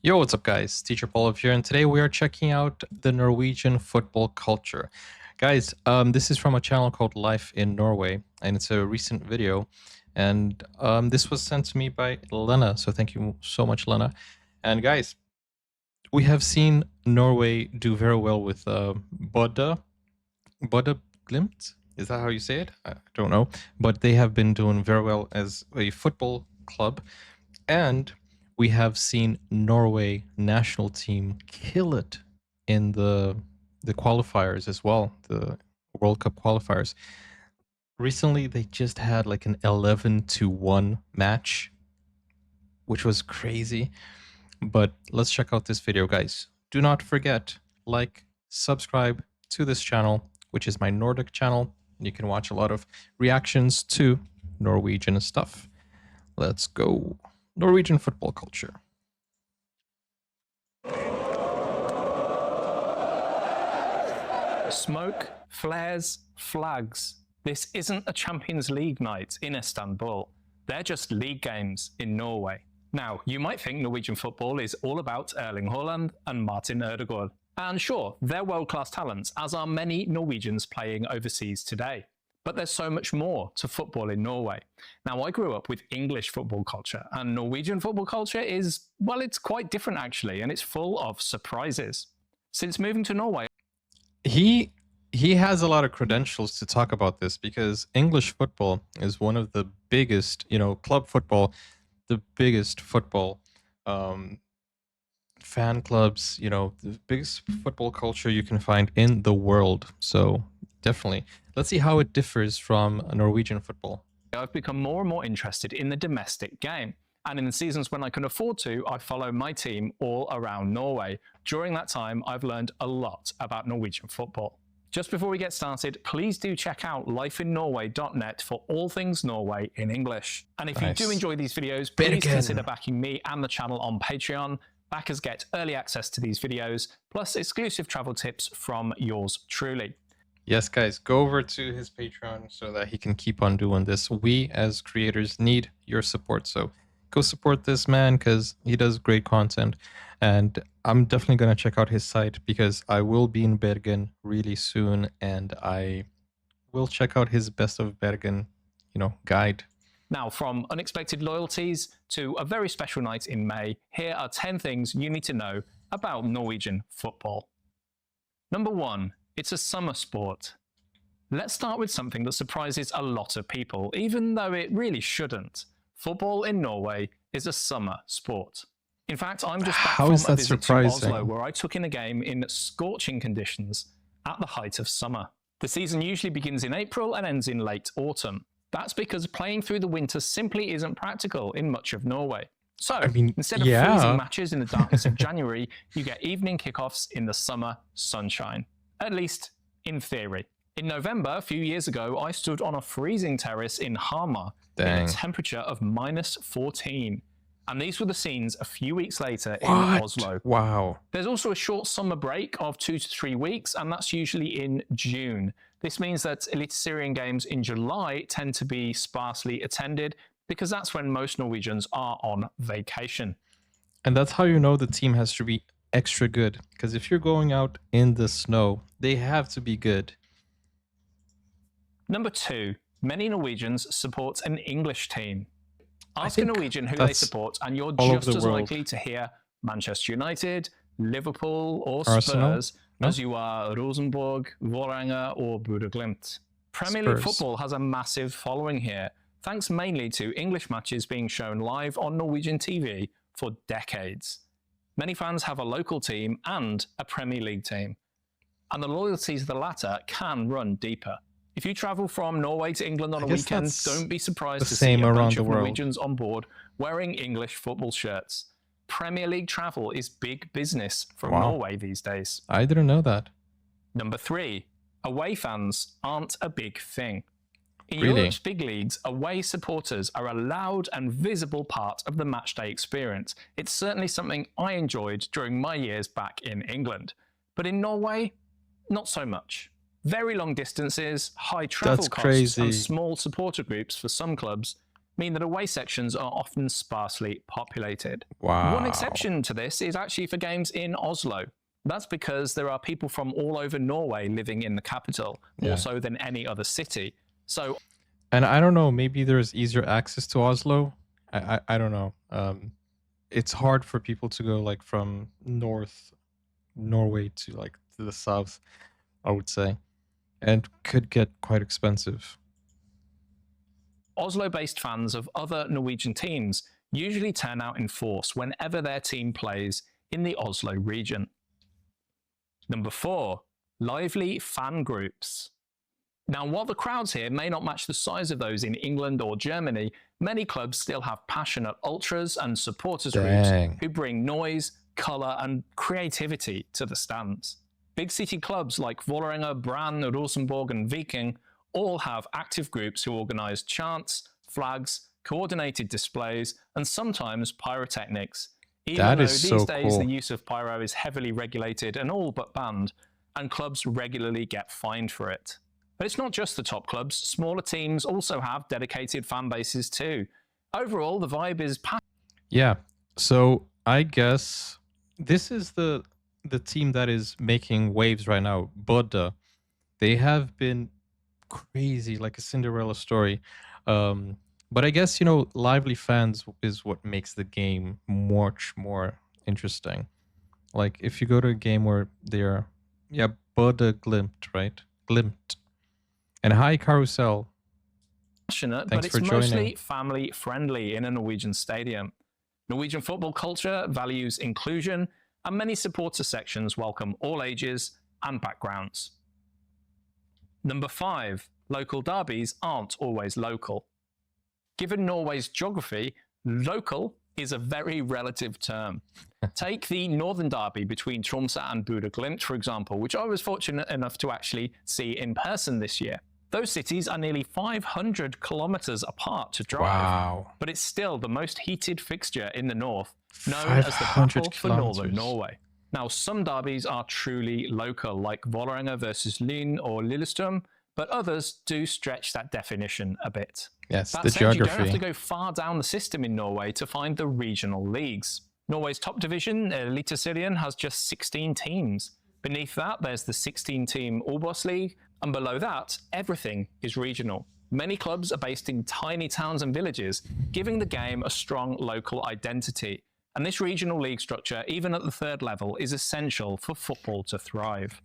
Yo, what's up, guys? Teacher Paul here, and today we are checking out the Norwegian football culture. Guys, this is from a channel called Life in Norway, and it's a recent video. And this was sent to me by Lena, so thank you so much, Lena. And guys, we have seen Norway do very well with Bodø Glimt. Is that how you say it? I don't know, but they have been doing very well as a football club, and we have seen Norway national team kill it in the qualifiers as well, the World Cup qualifiers. Recently, they just had like an 11-1 match, which was crazy. But let's check out this video, guys. Do not forget, like, subscribe to this channel, which is my Nordic channel. And you can watch a lot of reactions to Norwegian stuff. Let's go. Norwegian football culture. Smoke, flares, flags. This isn't a Champions League night in Istanbul. They're just league games in Norway. Now, you might think Norwegian football is all about Erling Haaland and Martin Ødegaard. And sure, they're world-class talents, as are many Norwegians playing overseas today. But there's so much more to football in Norway. Now, I grew up with English football culture, and Norwegian football culture is, well, it's quite different actually, and it's full of surprises. Since moving to Norway, He has a lot of credentials to talk about this, because English football is one of the biggest, club football, the biggest football fan clubs, the biggest football culture you can find in the world. So definitely, let's see how it differs from Norwegian football. I've become more and more interested in the domestic game. And in the seasons when I can afford to, I follow my team all around Norway. During that time, I've learned a lot about Norwegian football. Just before we get started, please do check out lifeinnorway.net for all things Norway in English. And if you do enjoy these videos, please consider backing me and the channel on Patreon. Backers get early access to these videos, plus exclusive travel tips from yours truly. Yes, guys, go over to his Patreon so that he can keep on doing this. We, as creators, need your support. So go support this man, because he does great content. And I'm definitely going to check out his site, because I will be in Bergen really soon, and I will check out his Best of Bergen, guide. Now, from unexpected loyalties to a very special night in May, here are 10 things you need to know about Norwegian football. Number 1, it's a summer sport. Let's start with something that surprises a lot of people, even though it really shouldn't. Football in Norway is a summer sport. In fact, I'm just back from a visit to Oslo, where I took in a game in scorching conditions at the height of summer. The season usually begins in April and ends in late autumn. That's because playing through the winter simply isn't practical in much of Norway. So, instead of freezing matches in the darkness of January, you get evening kickoffs in the summer sunshine. At least in theory. In November, a few years ago, I stood on a freezing terrace in Hamar in a temperature of -14. And these were the scenes a few weeks later in Oslo. Wow. There's also a short summer break of 2 to 3 weeks, and that's usually in June. This means that Eliteserien games in July tend to be sparsely attended, because that's when most Norwegians are on vacation. And that's how you know the team has to be extra good, because if you're going out in the snow, they have to be good. Number 2, many Norwegians support an English team. Ask a Norwegian who they support, and you're just as likely to hear Manchester United, Liverpool, or Spurs as you are Rosenborg, Vålerenga, or Bodø Glimt. Premier League football has a massive following here, thanks mainly to English matches being shown live on Norwegian TV for decades. Many fans have a local team and a Premier League team, and the loyalty to the latter can run deeper. If you travel from Norway to England on a weekend, don't be surprised to see a bunch of Norwegians on board wearing English football shirts. Premier League travel is big business from Norway these days. I didn't know that. Number 3, away fans aren't a big thing. In Europe's big leagues, away supporters are a loud and visible part of the matchday experience. It's certainly something I enjoyed during my years back in England. But in Norway, not so much. Very long distances, high travel costs, and small supporter groups for some clubs mean that away sections are often sparsely populated. Wow. One exception to this is actually for games in Oslo. That's because there are people from all over Norway living in the capital, more so than any other city. So, and I don't know, maybe there's easier access to Oslo. I don't know. It's hard for people to go like from North Norway to like to the south, I would say, and could get quite expensive. Oslo-based fans of other Norwegian teams usually turn out in force whenever their team plays in the Oslo region. Number 4, lively fan groups. Now, while the crowds here may not match the size of those in England or Germany, many clubs still have passionate ultras and supporters groups who bring noise, colour and creativity to the stands. Big city clubs like Vålerenga, Brann, Rosenborg and Viking all have active groups who organise chants, flags, coordinated displays and sometimes pyrotechnics. Even though these days the use of pyro is heavily regulated and all but banned, and clubs regularly get fined for it. But it's not just the top clubs, smaller teams also have dedicated fan bases too. Overall, the vibe is yeah, so I guess this is the team that is making waves right now, Bodø. They have been crazy, like a Cinderella story. But I guess, you know, lively fans is what makes the game much more interesting. Like if you go to a game where they're, Bodø Glimt, right? Glimt. And hi, Carousel. Passionate, but it's mostly family friendly in a Norwegian stadium. Norwegian football culture values inclusion, and many supporter sections welcome all ages and backgrounds. Number 5, local derbies aren't always local. Given Norway's geography, local is a very relative term. Take the northern derby between Tromsø and Bodø Glimt, for example, which I was fortunate enough to actually see in person this year. Those cities are nearly 500 kilometers apart to drive, but it's still the most heated fixture in the north, known as the Battle for Northern Norway. Now, some derbies are truly local, like Vålerenga versus Lyn or Lillestrøm, but others do stretch that definition a bit. Yes, that said, you don't have to go far down the system in Norway to find the regional leagues. Norway's top division, Eliteserien, has just 16 teams. Beneath that, there's the 16-team Obos League, and below that, everything is regional. Many clubs are based in tiny towns and villages, giving the game a strong local identity. And this regional league structure, even at the third level, is essential for football to thrive.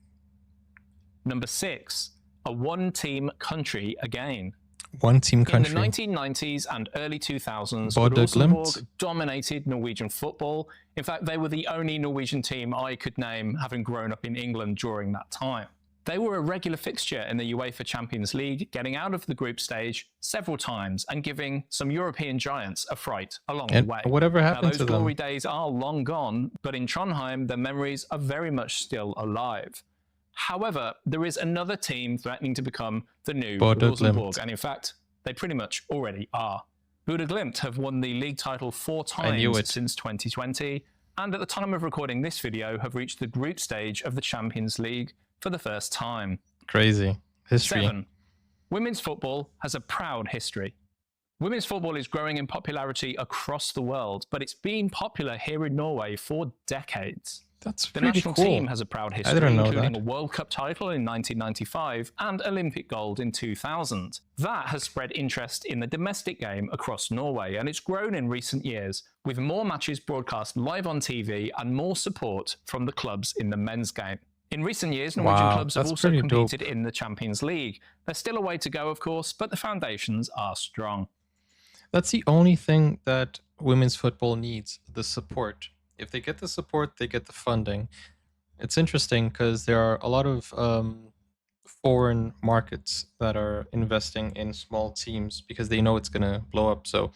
Number 6, a one-team country again. One-team country. In the 1990s and early 2000s, Rosenborg dominated Norwegian football. In fact, they were the only Norwegian team I could name, having grown up in England during that time. They were a regular fixture in the UEFA Champions League, getting out of the group stage several times and giving some European giants a fright along the way. Whatever happened to them? Those glory days are long gone, but in Trondheim, their memories are very much still alive. However, there is another team threatening to become the new Rosenborg, and in fact, they pretty much already are. Bodø Glimt have won the league title 4 times since 2020, and at the time of recording this video have reached the group stage of the Champions League for the first time. Crazy. History. 7. Women's football has a proud history. Women's football is growing in popularity across the world, but it's been popular here in Norway for decades. That's the pretty national cool. team has a proud history, including a World Cup title in 1995 and Olympic gold in 2000. That has spread interest in the domestic game across Norway, and it's grown in recent years, with more matches broadcast live on TV and more support from the clubs in the men's game. In recent years, Norwegian clubs have also competed in the Champions League. There's still a way to go, of course, but the foundations are strong. That's the only thing that women's football needs, the support. If they get the support, they get the funding. It's interesting because there are a lot of foreign markets that are investing in small teams because they know it's going to blow up. So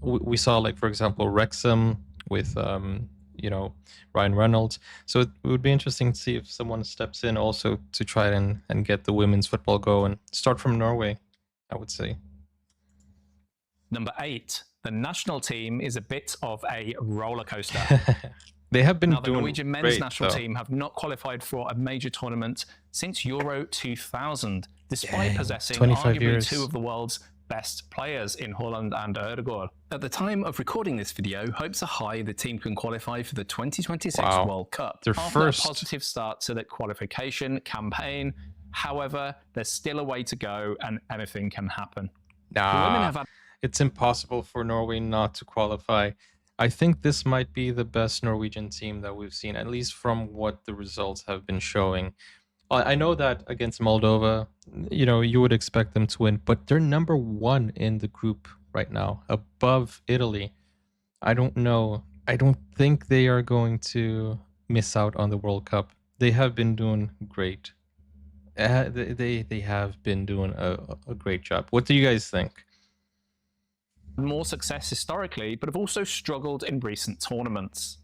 we saw, like, for example, Wrexham with Ryan Reynolds. So it would be interesting to see if someone steps in also to try and get the women's football going. Start from Norway, I would say. Number 8, the national team is a bit of a roller coaster. They have been doing the Norwegian men's great, national team have not qualified for a major tournament since Euro 2000, despite possessing arguably 2 of the world's best players in Holland and Ødegaard. At the time of recording this video, hopes are high the team can qualify for the 2026 Wow. World Cup. Their After first a positive start to the qualification campaign, however, there's still a way to go and anything can happen. The women have had it's impossible for Norway not to qualify. I think this might be the best Norwegian team that we've seen, at least from what the results have been showing. I know that against Moldova, you would expect them to win, but they're number 1 in the group right now, above Italy. I don't know. I don't think they are going to miss out on the World Cup. They have been doing great. They have been doing a great job. What do you guys think? more success historically, but have also struggled in recent tournaments.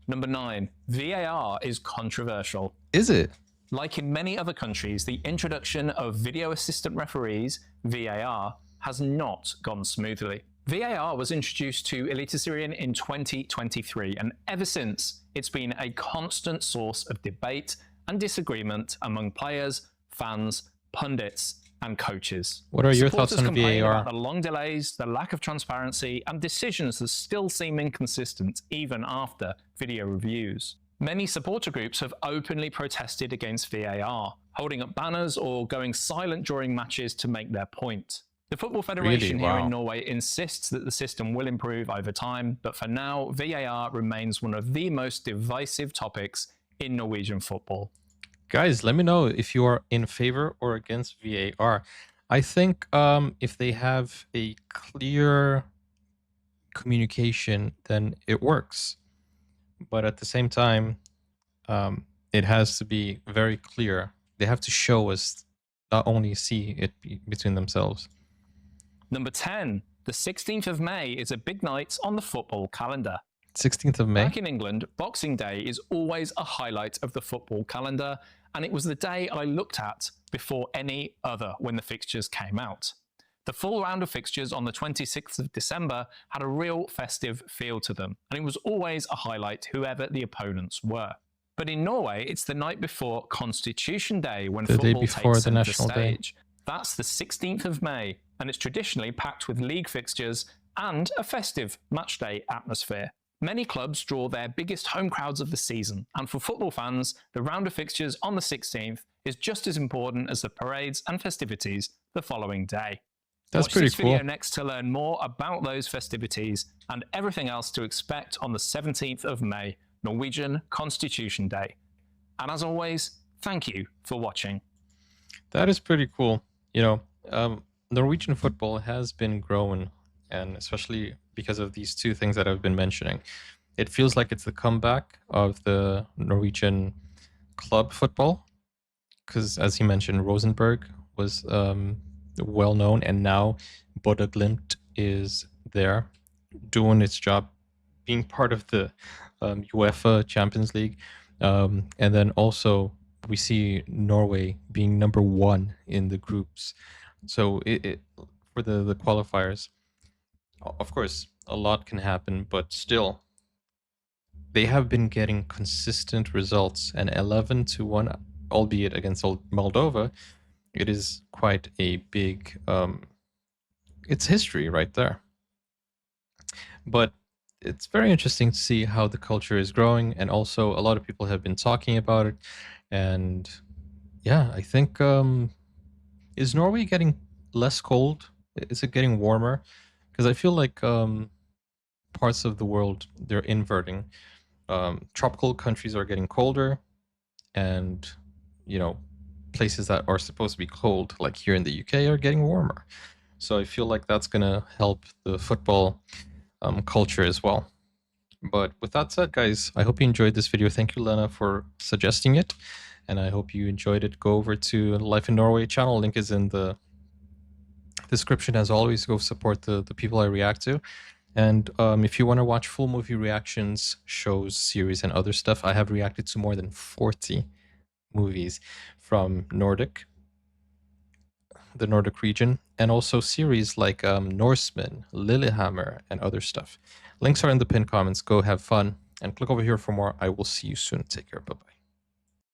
Number 9, VAR is controversial. Is it? Like in many other countries, the introduction of video assistant referees, VAR, has not gone smoothly. VAR was introduced to Eliteserien in 2023, and ever since, it's been a constant source of debate and disagreement among players, fans, pundits, and coaches. What are your thoughts on complain VAR? about the long delays, the lack of transparency, and decisions that still seem inconsistent even after video reviews. Many supporter groups have openly protested against VAR, holding up banners or going silent during matches to make their point. The Football Federation Really? here Wow. in Norway insists that the system will improve over time, but for now, VAR remains one of the most divisive topics in Norwegian football. Guys, let me know if you are in favor or against VAR. I think if they have a clear communication, then it works. But at the same time, it has to be very clear. They have to show us, not only see it between themselves. Number 10, the 16th of May is a big night on the football calendar. 16th of May? Back in England, Boxing Day is always a highlight of the football calendar, and it was the day I looked at before any other when the fixtures came out. The full round of fixtures on the 26th of December had a real festive feel to them, and it was always a highlight whoever the opponents were. But in Norway, it's the night before Constitution Day when The day football before takes the center national day. stage. That's the 16th of May, and it's traditionally packed with league fixtures and a festive matchday atmosphere. Many clubs draw their biggest home crowds of the season, and for football fans, the round of fixtures on the 16th is just as important as the parades and festivities the following day. That's Watch pretty this video cool. next to learn more about those festivities and everything else to expect on the 17th of May, Norwegian Constitution Day. And as always, thank you for watching. That is pretty cool. Norwegian football has been growing, and especially because of these two things that I've been mentioning. It feels like it's the comeback of the Norwegian club football, because as he mentioned, Rosenborg was well known, and now Bodø Glimt is there doing its job, being part of the UEFA Champions League. And then also we see Norway being number 1 in the groups. So it for the qualifiers, of course, a lot can happen, but still, they have been getting consistent results. And 11-1, albeit against Moldova, it is quite a big, it's history right there. But it's very interesting to see how the culture is growing, and also a lot of people have been talking about it. And yeah, I think, is Norway getting less cold? Is it getting warmer? Because I feel like parts of the world, they're inverting. Tropical countries are getting colder, and places that are supposed to be cold, like here in the UK, are getting warmer. So I feel like that's gonna help the football culture as well. But with that said, guys, I hope you enjoyed this video. Thank you, Lena, for suggesting it, and I hope you enjoyed it. Go over to Life in Norway channel. Link is in the description. As always, go support the people I react to. And if you want to watch full movie reactions, shows, series, and other stuff, I have reacted to more than 40 movies from the Nordic region, and also series like Norseman, Lillehammer, and other stuff. Links are in the pinned comments. Go have fun and click over here for more. I will see you soon. Take care. Bye-bye.